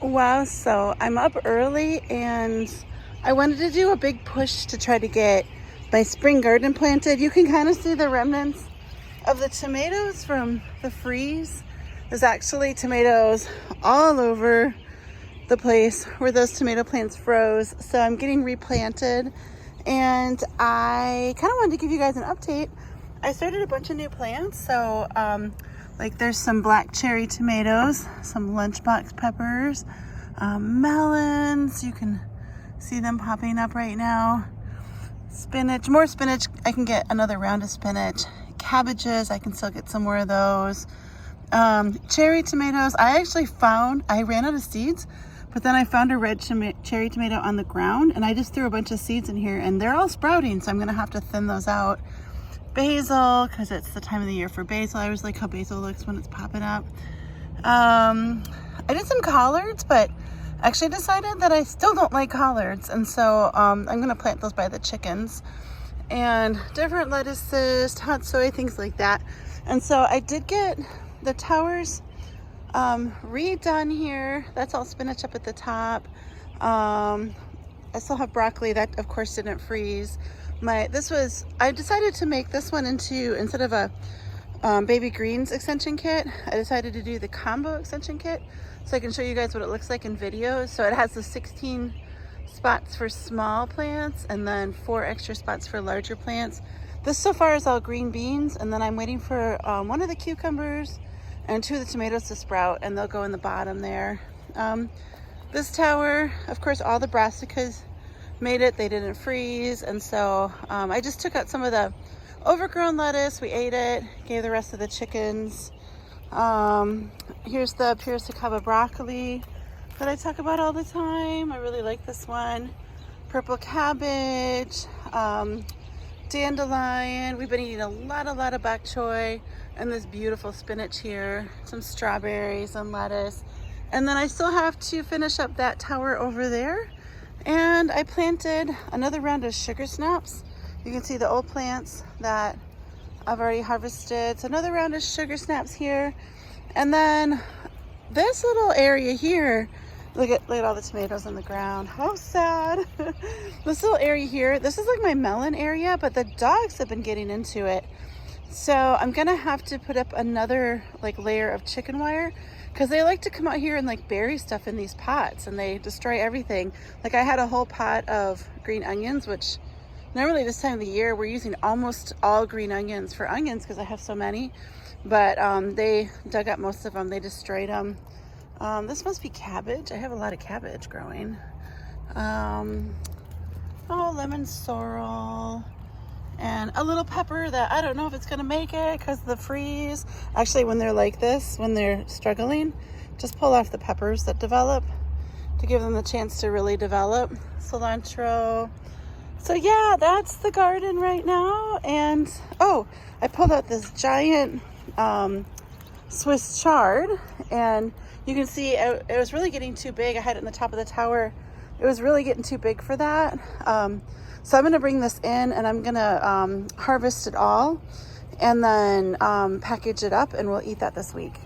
Wow, so I'm up early and I wanted to do a big push to try to get my spring garden planted. You can kind of see the remnants of the tomatoes from the freeze. There's actually tomatoes all over the place where those tomato plants froze. So I'm getting replanted and I kind of wanted to give you guys an update. I started a bunch of new plants. So like there's some black cherry tomatoes, some lunchbox peppers, melons. You can see them popping up right now. Spinach, more spinach. I can get another round of spinach. Cabbages, I can still get some more of those. Cherry tomatoes, I ran out of seeds, but then I found a red cherry tomato on the ground and I just threw a bunch of seeds in here and they're all sprouting, so I'm gonna have to thin those out. Basil, because it's the time of the year for basil. I always like how basil looks when it's popping up. I did some collards, but actually decided that I still don't like collards, and so I'm gonna plant those by the chickens. And different lettuces, hot soy, things like that. And so I did get the towers redone here. That's all spinach up at the top. I still have broccoli that of course didn't freeze. I decided to make this one into, instead of a baby greens extension kit, I decided to do the combo extension kit so I can show you guys what it looks like in videos. So it has the 16 spots for small plants and then 4 extra spots for larger plants. This so far is all green beans, and then I'm waiting for one of the cucumbers and 2 of the tomatoes to sprout, and they'll go in the bottom there. This tower, of course, all the brassicas made it. They didn't freeze, and so I just took out some of the overgrown lettuce. We ate it, gave the rest of the chickens. Here's the Piercuba Broccoli that I talk about all the time. I really like this one. Purple cabbage, dandelion. We've been eating a lot of bok choy, and this beautiful spinach here, some strawberries and lettuce. And then I still have to finish up that tower over there. And I planted another round of sugar snaps. You can see the old plants that I've already harvested. So another round of sugar snaps here. And then this little area here, look at all the tomatoes on the ground. How sad. This little area here, this is like my melon area, but the dogs have been getting into it. So I'm gonna have to put up another like layer of chicken wire, because they like to come out here and like bury stuff in these pots and they destroy everything. Like I had a whole pot of green onions, which normally this time of the year we're using almost all green onions for onions because I have so many, but they dug up most of them. They destroyed them. This must be cabbage. I have a lot of cabbage growing. Lemon sorrel. And a little pepper that I don't know if it's gonna make it because of the freeze. Actually, when they're like this, when they're struggling, just pull off the peppers that develop to give them the chance to really develop. Cilantro. So yeah, that's the garden right now. And oh, I pulled out this giant Swiss chard, and you can see it was really getting too big. I had it in the top of the tower. It was really getting too big for that. So I'm gonna bring this in and I'm gonna harvest it all and then package it up, and we'll eat that this week.